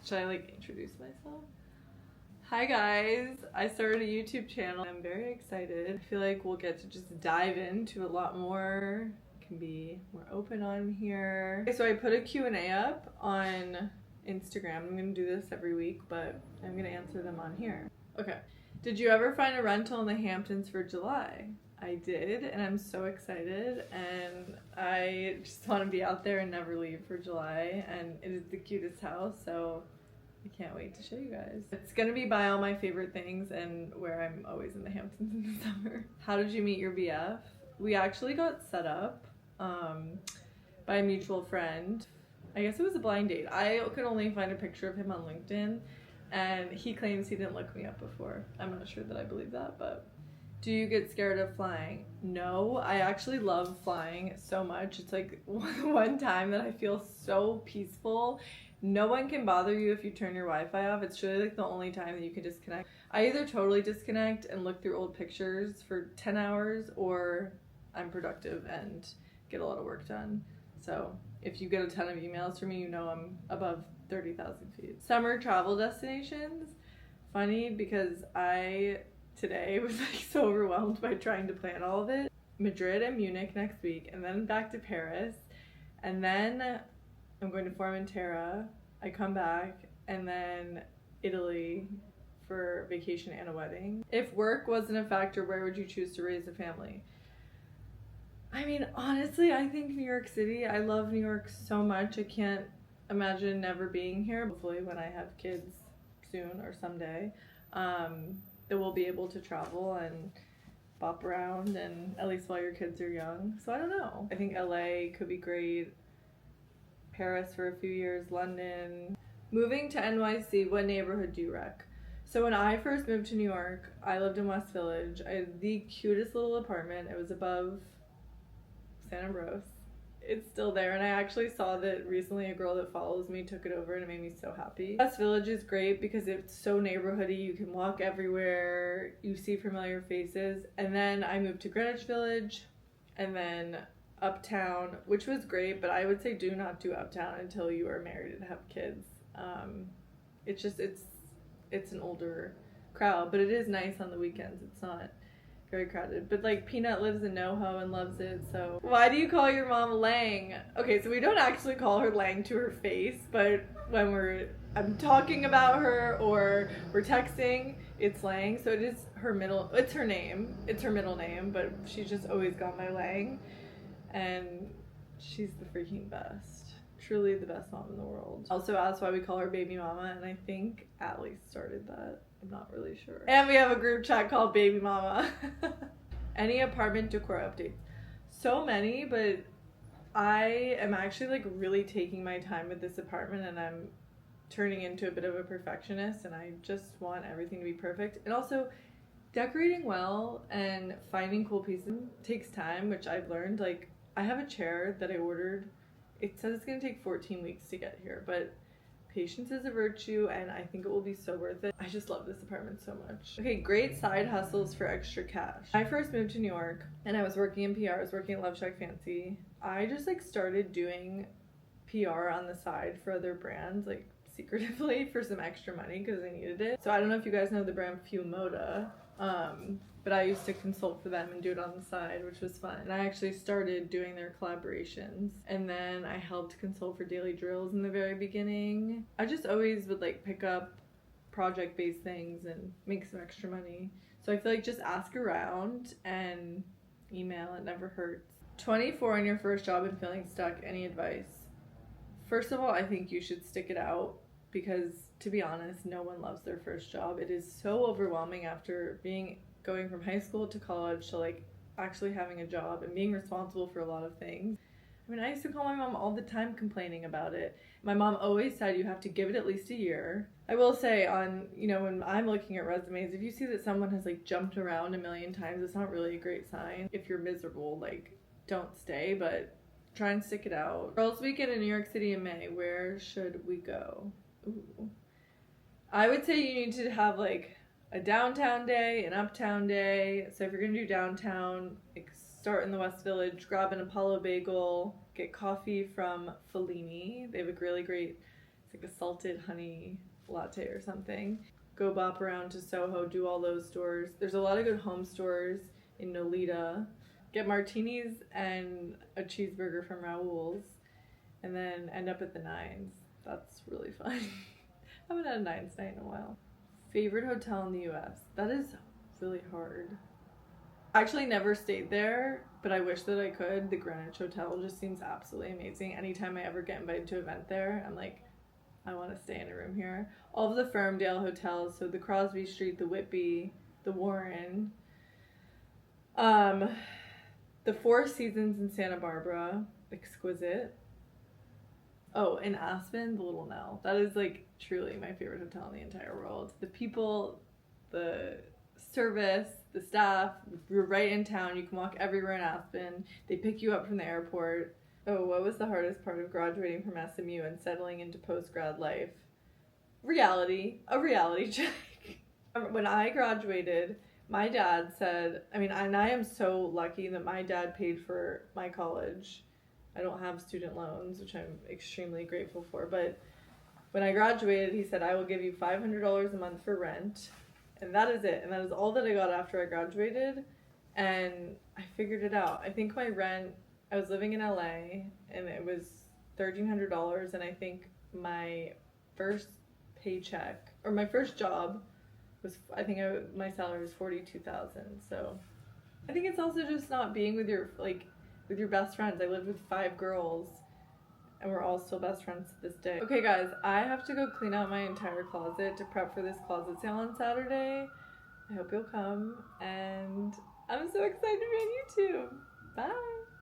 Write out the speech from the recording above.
Should I like introduce myself? Hi guys, I started a YouTube channel. I'm very excited. I feel like we'll get to just dive into a lot more. Can be more open on here. Okay, so I put a Q&A up on Instagram. I'm gonna do this every week, but I'm gonna answer them on here. Okay. Did you ever find a rental in the Hamptons for July? I did, and I'm so excited, and I just want to be out there and never leave for July, and it is the cutest house, so I can't wait to show you guys. It's gonna be by all my favorite things and where I'm always in the Hamptons in the summer. How did you meet your BF? We actually got set up by a mutual friend. I guess it was a blind date. I could only find a picture of him on LinkedIn, and he claims he didn't look me up before. I'm not sure that I believe that, but do you get scared of flying? No, I actually love flying so much. It's like one time that I feel so peaceful. No one can bother you if you turn your Wi-Fi off. It's really like the only time that you can disconnect. I either totally disconnect and look through old pictures for 10 hours, or I'm productive and get a lot of work done. So if you get a ton of emails from me, you know I'm above 30,000 feet. Summer travel destinations. Funny because I today was like so overwhelmed by trying to plan all of it. Madrid and Munich next week, and then back to Paris, and then I'm going to Formentera. I come back, and then Italy for vacation and a wedding. If work wasn't a factor, where would you choose to raise a family? I mean, honestly, I think New York City. I love New York so much. I can't imagine never being here. Hopefully when I have kids soon or someday, that we'll be able to travel and bop around, and at least while your kids are young. So I don't know. I think LA could be great. Paris for a few years, London. Moving to NYC, what neighborhood do you rec? So when I first moved to New York, I lived in West Village. I had the cutest little apartment. It was above Santa Ambrose. It's still there, and I actually saw that recently a girl that follows me took it over, and it made me so happy. West Village is great because it's so neighborhoody. You can walk everywhere, you see familiar faces. And then I moved to Greenwich Village, and then Uptown, which was great, but I would say do not do Uptown until you are married and have kids. It's an older crowd, but it is nice on the weekends. It's not very crowded. But like Peanut lives in NoHo and loves it, so. Why do you call your mom Lang? Okay, so we don't actually call her Lang to her face, but when I'm talking about her or we're texting, it's Lang. So it's her name. It's her middle name, but she's just always gone by Lang. And she's the freaking best. Truly the best mom in the world. Also, that's why we call her Baby Mama, and I think Allie started that. I'm not really sure. And we have a group chat called Baby Mama. Any apartment decor updates? So many, but I am actually like really taking my time with this apartment, and I'm turning into a bit of a perfectionist, and I just want everything to be perfect. And also, decorating well and finding cool pieces takes time, which I've learned. Like, I have a chair that I ordered. It says it's going to take 14 weeks to get here, but patience is a virtue, and I think it will be so worth it. I just love this apartment so much. Okay, great side hustles for extra cash. I first moved to New York, and I was working in PR. I was working at Love Shack Fancy. I just like started doing PR on the side for other brands, like secretively for some extra money because I needed it. So I don't know if you guys know the brand Fumoda. But I used to consult for them and do it on the side, which was fun. And I actually started doing their collaborations. And then I helped consult for Daily Drills in the very beginning. I just always would like pick up project-based things and make some extra money. So I feel like just ask around and email, it never hurts. 24 on your first job and feeling stuck, any advice? First of all, I think you should stick it out because, to be honest, no one loves their first job. It is so overwhelming after going from high school to college to like actually having a job and being responsible for a lot of things. I mean, I used to call my mom all the time complaining about it. My mom always said you have to give it at least a year. I will say when I'm looking at resumes, if you see that someone has like jumped around a million times, it's not really a great sign. If you're miserable, like don't stay, but try and stick it out. Girls Weekend in New York City in May, where should we go? Ooh. I would say you need to have like a downtown day, an uptown day. So if you're gonna do downtown, like start in the West Village, grab an Apollo bagel, get coffee from Fellini. They have a really great It's like a salted honey latte or something. Go bop around to Soho, do all those stores. There's a lot of good home stores in Nolita. Get martinis and a cheeseburger from Raoul's, and then end up at the Nines. That's really fun. I haven't had a Nines night in a while. Favorite hotel in the US? That is really hard. I actually never stayed there, but I wish that I could. The Greenwich Hotel just seems absolutely amazing. Anytime I ever get invited to an event there, I'm like, I want to stay in a room here. All of the Ferndale hotels, so the Crosby Street, the Whitby, the Warren, the Four Seasons in Santa Barbara, exquisite. Oh, in Aspen, the Little Nell. That is like truly my favorite hotel in the entire world. The people, the service, the staff, you're right in town. You can walk everywhere in Aspen. They pick you up from the airport. Oh, what was the hardest part of graduating from SMU and settling into post-grad life? A reality check. When I graduated, my dad said, I am so lucky that my dad paid for my college. I don't have student loans, which I'm extremely grateful for, but when I graduated, he said, I will give you $500 a month for rent, and that is it. And that is all that I got after I graduated, and I figured it out. I think my rent, I was living in LA, and it was $1,300, and I think my first paycheck, or my first job, was, my salary was $42,000, so I think it's also just not being with your best friends. I lived with 5 girls, and we're all still best friends to this day. Okay guys, I have to go clean out my entire closet to prep for this closet sale on Saturday. I hope you'll come, and I'm so excited to be on YouTube. Bye!